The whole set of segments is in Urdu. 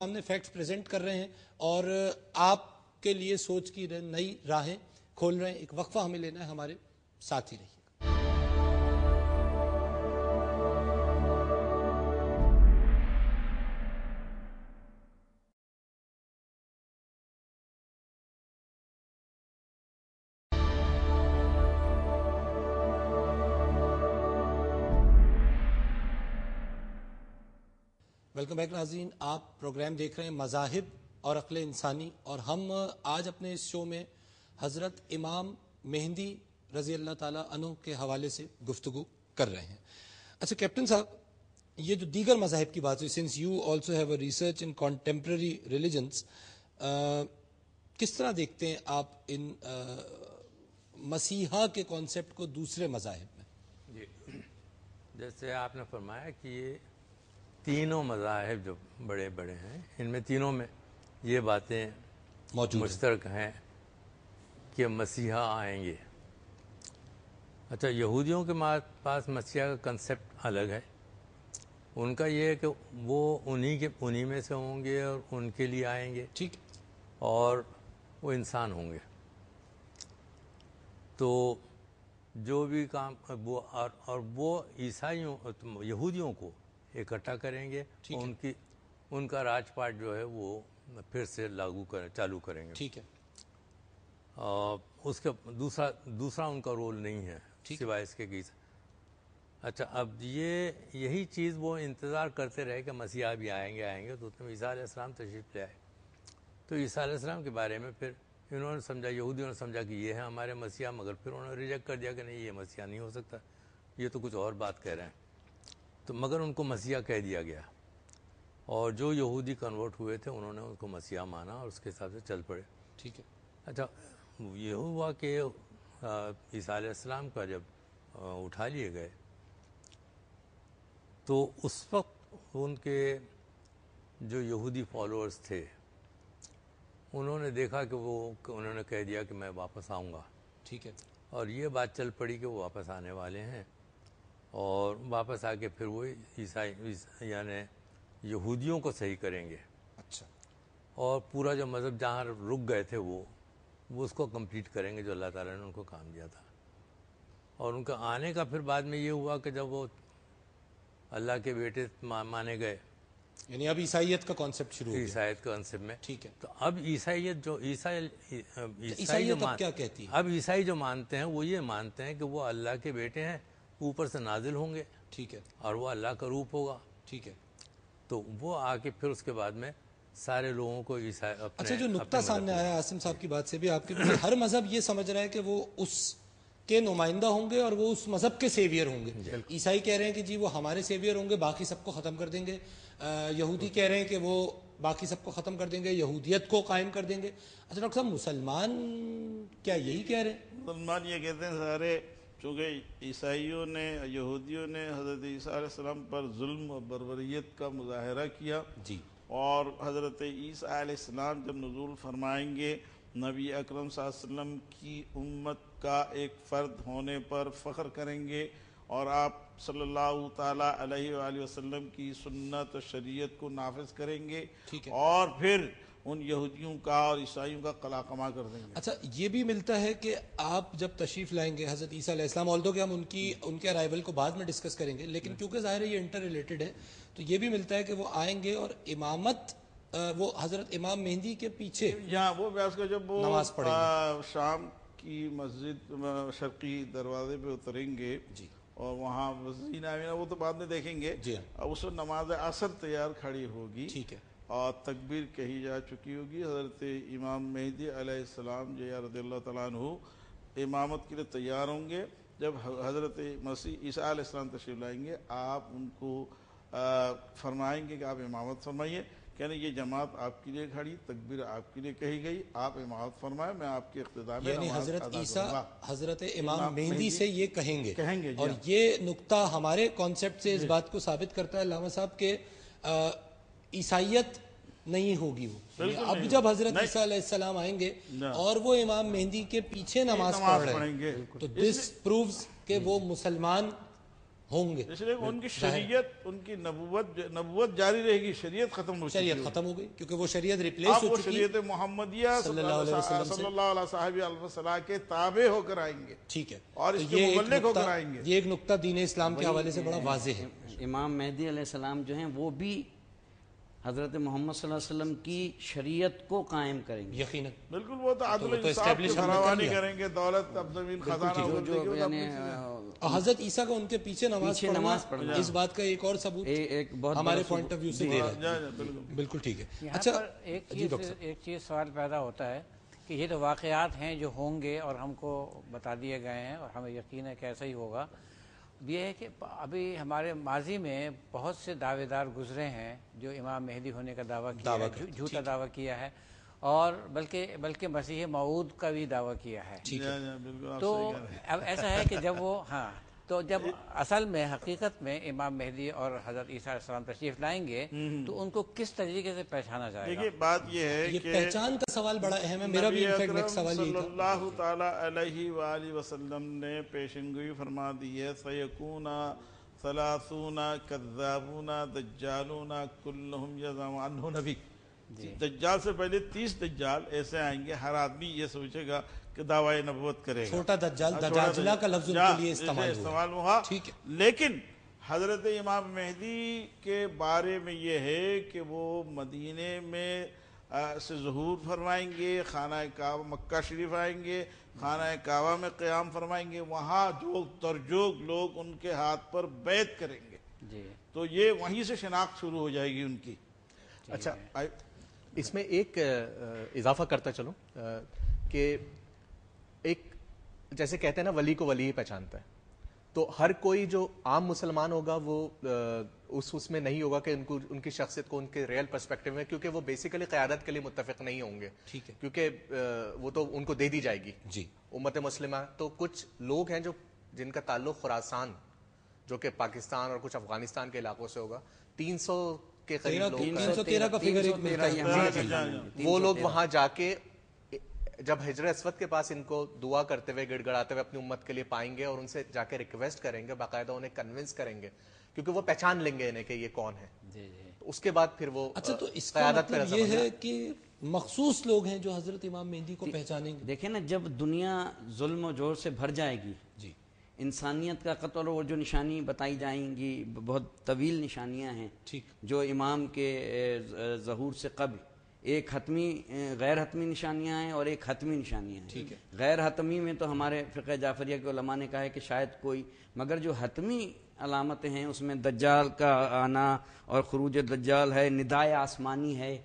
سامنے فیکٹس پریزنٹ کر رہے ہیں اور آپ کے لیے سوچ کی نئی راہیں کھول رہے ہیں. ایک وقفہ ہمیں لینا ہے, ہمارے ساتھ ہی رہیے. ویلکم بیک ناظرین, آپ پروگرام دیکھ رہے ہیں مذاہب اور عقل انسانی, اور ہم آج اپنے اس شو میں حضرت امام مہدی رضی اللہ تعالیٰ عنہ کے حوالے سے گفتگو کر رہے ہیں. اچھا کیپٹن صاحب, یہ جو دیگر مذاہب کی بات ہوئی, since you also have a research in contemporary religions, کس طرح دیکھتے ہیں آپ ان مسیحا کے کانسیپٹ کو دوسرے مذاہب میں؟ جی, جیسے آپ نے فرمایا کہ یہ تینوں مذاہب جو بڑے بڑے ہیں, ان میں تینوں میں یہ باتیں مشترک ہیں کہ مسیحا آئیں گے. اچھا, یہودیوں کے پاس مسیحا کا کنسیپٹ الگ ہے. ان کا یہ ہے کہ وہ انہی میں سے ہوں گے اور ان کے لیے آئیں گے, ٹھیک, اور وہ انسان ہوں گے. تو جو بھی کام اور وہ عیسائیوں یہودیوں کو اکٹھا کریں گے, ان کا راج پاٹ جو ہے وہ پھر سے چالو کریں گے. ٹھیک ہے. اس کا دوسرا ان کا رول نہیں ہے سوائے اس کے کہ اچھا, اب یہی چیز وہ انتظار کرتے رہے کہ مسیحا بھی آئیں گے. تو عیسیٰ علیہ السلام تشریف لے آئے. تو عیسیٰ علیہ السلام کے بارے میں پھر انہوں نے سمجھا, یہودیوں نے سمجھا کہ یہ ہے ہمارے مسیحا, مگر پھر انہوں نے ریجیکٹ کر دیا کہ نہیں, یہ مسیحا نہیں ہو سکتا, یہ تو کچھ اور بات کہہ رہے ہیں. تو مگر ان کو مسیحا کہہ دیا گیا, اور جو یہودی کنورٹ ہوئے تھے انہوں نے ان کو مسیحا مانا اور اس کے حساب سے چل پڑے. ٹھیک ہے. اچھا, یہ ہوا کہ عیسیٰ علیہ السلام کا جب اٹھا لیے گئے تو اس وقت ان کے جو یہودی فالوورز تھے انہوں نے دیکھا کہ انہوں نے کہہ دیا کہ میں واپس آؤں گا. ٹھیک ہے. اور یہ بات چل پڑی کہ وہ واپس آنے والے ہیں, اور واپس آ کے پھر وہ عیسائی یعنی یہودیوں کو صحیح کریں گے. اچھا. اور پورا جو مذہب جہاں رک گئے تھے وہ اس کو کمپلیٹ کریں گے جو اللہ تعالیٰ نے ان کو کام دیا تھا. اور ان کا آنے کا پھر بعد میں یہ ہوا کہ جب وہ اللہ کے بیٹے مانے گئے, یعنی اب عیسائیت کا کانسیپٹ شروع ہو گیا. عیسائیت کا کنسیپٹ میں. ٹھیک ہے. تو اب عیسائیت جو عیسائیت اب کیا کہتی ہے؟ اب عیسائی جو مانتے ہیں وہ یہ مانتے ہیں کہ وہ اللہ کے بیٹے ہیں, اوپر سے نازل ہوں گے. ٹھیک ہے. اور وہ اللہ کا روپ ہوگا. ٹھیک ہے. تو وہ آ کے پھر اس کے بعد میں سارے لوگوں کو عیسائی اچھا, جو نقطہ سامنے آیا عاصم صاحب کی بات سے بھی, آپ کے ہر مذہب یہ سمجھ رہا ہے کہ وہ اس کے نمائندہ ہوں گے اور وہ اس مذہب کے سیویئر ہوں گے. عیسائی کہہ رہے ہیں کہ جی وہ ہمارے سیویئر ہوں گے, باقی سب کو ختم کر دیں گے. یہودی کہہ رہے ہیں کہ وہ باقی سب کو ختم کر دیں گے, یہودیت کو قائم کر دیں گے. اچھا ڈاکٹر صاحب, مسلمان کیا یہی کہہ رہے ہیں؟ مسلمان یہ کہتے ہیں سارے, چونکہ عیسائیوں نے یہودیوں نے حضرت عیسیٰ علیہ السلام پر ظلم و بربریت کا مظاہرہ کیا, جی, اور حضرت عیسیٰ علیہ السلام جب نزول فرمائیں گے نبی اکرم صلی اللہ علیہ وسلم کی امت کا ایک فرد ہونے پر فخر کریں گے, اور آپ صلی اللہ تعالیٰ علیہ وآلہ وسلم کی سنت و شریعت کو نافذ کریں گے, اور پھر ان یہودیوں کا اور عیسائیوں کا قلاقما کر دیں گے. اچھا, یہ بھی ملتا ہے کہ آپ جب تشریف لائیں گے حضرت عیسیٰ علیہ السلام, آلدو کہ ہم ان کے ارائیول کو بعد میں ڈسکس کریں گے, لیکن کیونکہ ظاہر ہے یہ انٹر ریلیٹڈ ہے, تو یہ بھی ملتا ہے کہ وہ آئیں گے اور امامت وہ حضرت امام مہدی کے پیچھے وہ بیاس کا جب وہ نماز پڑھیں گے, شام کی مسجد شرقی دروازے پہ اتریں گے, جی, اور وہاں وزین آمینہ وہ تو بعد میں دیکھیں گے. جی, اس وقت نماز عصر تیار کھڑی ہوگی. ٹھیک ہے. اور تکبیر کہی جا چکی ہوگی. حضرت امام مہدی علیہ السلام جو رضی اللہ تعالیٰ عنہ امامت کے لیے تیار ہوں گے. جب حضرت مسیح عیسیٰ علیہ السلام تشریف لائیں گے, آپ ان کو فرمائیں گے کہ آپ امامت فرمائیے, کہنے یہ جماعت آپ کے لیے کھڑی, تکبیر آپ کے لیے کہی گئی, آپ امامت فرمائیں, میں آپ کے اقتداء میں یعنی نماز حضرت ادا عیسیٰ کروں گا. حضرت امام مہدی سے یہ کہیں گے, جی, اور یہ نقطہ ہمارے کانسیپٹ سے اس بات کو ثابت کرتا ہے علامہ صاحب کہ عیسائیت نہیں ہوگی وہ. اب جب حضرت عیسیٰ علیہ السلام آئیں گے اور وہ امام مہدی کے پیچھے نماز پڑھ رہے ہیں, تو دس پرووز کہ وہ مسلمان ہوں گے، اس لیے ان کی شریعت، ان کی نبوت جاری رہے گی، شریعت ختم ہو چکی، شریعت ختم ہو گئی کیونکہ وہ شریعت ریپلیس اب ہو وہ چکی، شریعت محمدیہ صلی اللہ علیہ وسلم کے تابع ہو کر آئیں گے، ٹھیک ہے، اور اس کے مبلغ ہو کر آئیں گے۔ یہ ایک نقطہ دین اسلام کے حوالے سے بڑا واضح ہے۔ امام مہدی علیہ السلام جو ہیں وہ بھی حضرت محمد صلی اللہ علیہ وسلم کی شریعت کو قائم کریں گے، یقیناً بالکل، وہ تو عدل و انصاف کی فراوانی کریں گے، دولت اب زمین خزانہ جو یعنی حضرت عیسیٰ کا ان کے پیچھے نماز پڑھنا اس بات کا ایک اور ثبوت ایک بہت ہمارے پوائنٹ آف ویو سے دے رہا ہے۔ بالکل ٹھیک ہے۔ اچھا ایک چیز سوال پیدا ہوتا ہے کہ یہ تو واقعات ہیں جو ہوں گے اور ہم کو بتا دیے گئے ہیں اور ہمیں یقین ہے کہ ایسا ہی ہوگا۔ یہ ہے کہ ابھی ہمارے ماضی میں بہت سے دعوے دار گزرے ہیں جو امام مہدی ہونے کا دعویٰ کیا ہے، جھوٹا دعویٰ کیا ہے، اور بلکہ مسیح موعود کا بھی دعویٰ کیا ہے۔ تو اب ایسا ہے کہ جب اصل میں حقیقت میں امام مہدی اور حضرت عیسیٰ علیہ السلام تشریف لائیں گے تو ان کو کس طریقے سے پہچانا جائے گا؟ دیکھیے بات یہ ہے یہ کہ پہچان کا سوال بڑا اہم ہے، میرا بھی انفیکٹ نیکسٹ سوال یہی صلی تھا۔ اللہ تعالی علیہ وآلہ وسلم نے پیشنگوئی فرما دی ہے، سیکون ثلاثون کذابون دجالون کلہم یزعم عنہ نبی۔ دجال سے پہلے 30 دجال ایسے آئیں گے، ہر آدمی یہ سوچے گا کہ دعوی نبوت کرے گا۔ چھوٹا دجال، دجاجلہ کا لفظ ان کے لیے استعمال ہوا، ٹھیک ہے، لیکن حضرت امام مہدی کے بارے میں یہ ہے کہ وہ مدینے میں سے ظہور فرمائیں گے، خانہ کعبہ مکہ شریف آئیں گے، خانہ کعبہ میں قیام فرمائیں گے، وہاں جوگ ترجوگ لوگ ان کے ہاتھ پر بیعت کریں گے، تو یہ وہیں سے شناخت شروع ہو جائے گی ان کی۔ اچھا، اس میں ایک اضافہ کرتا چلوں کہ ایک جیسے کہتے ہیں نا ولی کو ولی ہی پہچانتا ہے، تو ہر کوئی جو عام مسلمان ہوگا وہ اس میں نہیں ہوگا کہ ان کی شخصیت کو ان کے ریئل پرسپیکٹیو میں، کیونکہ وہ بیسیکلی قیادت کے لیے متفق نہیں ہوں گے، ٹھیک ہے، کیونکہ وہ تو ان کو دے دی جائے گی جی امت مسلمہ۔ تو کچھ لوگ ہیں جن کا تعلق خراسان جو کہ پاکستان اور کچھ افغانستان کے علاقوں سے ہوگا، 300 کے قریب لوگ، 313 کا فگر ایک ملتا ہے، وہ لوگ وہاں جا کے جب حجر اسود کے پاس ان کو دعا کرتے ہوئے گڑ گڑاتے ہوئے اپنی امت کے لیے پائیں گے اور ان سے جا کے ریکویسٹ کریں گے، باقاعدہ انہیں کنونس کریں گے، کیونکہ وہ پہچان لیں گے انہیں کہ یہ کون ہے، اس کے بعد پھر وہ اچھا تو اس کا مطلب یہ ہے کہ مخصوص لوگ ہیں جو حضرت امام مہدی کو پہچانیں گے۔ دیکھیں نا، جب دنیا ظلم و جور سے بھر جائے گی، جی، انسانیت کا قتل اور جو نشانی بتائی جائیں گی، بہت طویل نشانیاں ہیں ٹھیک، جو امام کے ظہور سے قبل ایک حتمی غیر حتمی نشانیاں ہیں اور ایک حتمی نشانیاں ہیں۔ ٹھیک ہے، غیر حتمی میں تو ہمارے فقہ جعفریہ کے علماء نے کہا ہے کہ شاید کوئی، مگر جو حتمی علامتیں ہیں اس میں دجال کا آنا اور خروج دجال ہے، ندائے آسمانی ہے،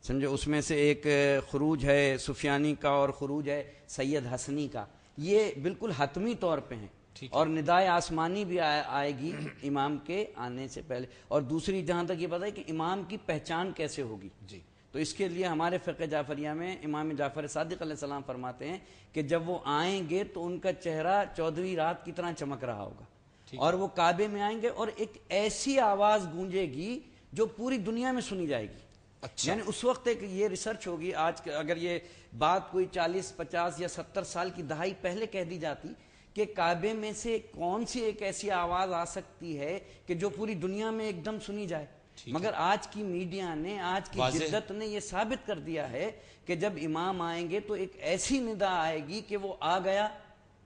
سمجھو، اس میں سے ایک خروج ہے سفیانی کا اور خروج ہے سید حسنی کا، یہ بالکل حتمی طور پہ ہیں، اور ندائے آسمانی بھی آئے گی امام کے آنے سے پہلے۔ اور دوسری جہاں تک یہ پتہ ہے کہ امام کی پہچان کیسے ہوگی، جی، تو اس کے لیے ہمارے فقہ جعفریہ میں امام جعفر صادق علیہ السلام فرماتے ہیں کہ جب وہ آئیں گے تو ان کا چہرہ 14ویں رات کی طرح چمک رہا ہوگا، اور وہ کعبے میں آئیں گے اور ایک ایسی آواز گونجے گی جو پوری دنیا میں سنی جائے گی۔ یعنی اس وقت ایک یہ ریسرچ ہوگی، آج اگر یہ بات کوئی 40 50 یا 70 سال کی دہائی پہلے کہہ دی جاتی کہ کعبے میں سے کون سی ایک ایسی آواز آ سکتی ہے کہ جو پوری دنیا میں ایک دم سنی جائے، مگر آج کی میڈیا نے، آج کی جدت نے یہ ثابت کر دیا ہے کہ جب امام آئیں گے تو ایک ایسی ندا آئے گی کہ وہ آ گیا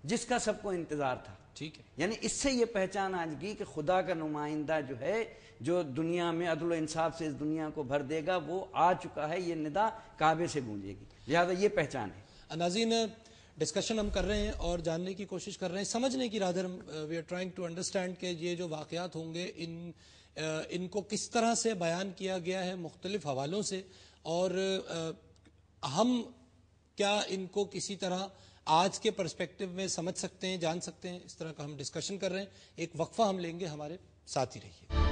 جس کا سب کو انتظار تھا۔ ٹھیک ہے، یعنی اس سے یہ پہچان آج گی کہ خدا کا نمائندہ جو ہے، جو دنیا میں عدل و انصاف سے اس دنیا کو بھر دے گا، وہ آ چکا ہے، یہ ندا کعبے سے گونجے گی، لہذا یہ پہچان ہے۔ ناظرین، ڈسکشن ہم کر رہے ہیں اور جاننے کی کوشش کر رہے ہیں، سمجھنے کی rather we are trying to understand کہ یہ جو واقعات ہوں گے ان کو کس طرح سے بیان کیا گیا ہے مختلف حوالوں سے، اور ہم کیا ان کو کسی طرح آج کے پرسپیکٹیو میں سمجھ سکتے ہیں، جان سکتے ہیں، اس طرح کا ہم ڈسکشن کر رہے ہیں۔ ایک وقفہ ہم لیں گے، ہمارے ساتھ ہی رہیے۔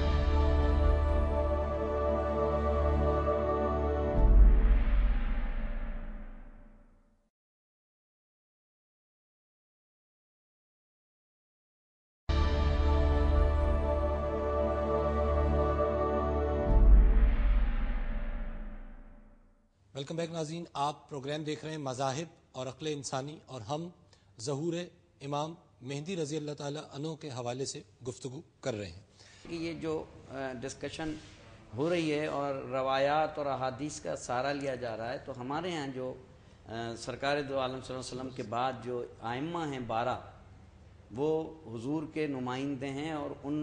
ویلکم بیک ناظرین، آپ پروگرام دیکھ رہے ہیں مذاہب اور عقل انسانی، اور ہم ظہور امام مہدی رضی اللہ تعالیٰ عنہ کے حوالے سے گفتگو کر رہے ہیں کہ یہ جو ڈسکشن ہو رہی ہے اور روایات اور احادیث کا سہارا لیا جا رہا ہے، تو ہمارے ہاں جو سرکار دو عالم صلی اللہ علیہ وسلم کے بعد جو ائمہ ہیں 12 وہ حضور کے نمائندے ہیں، اور ان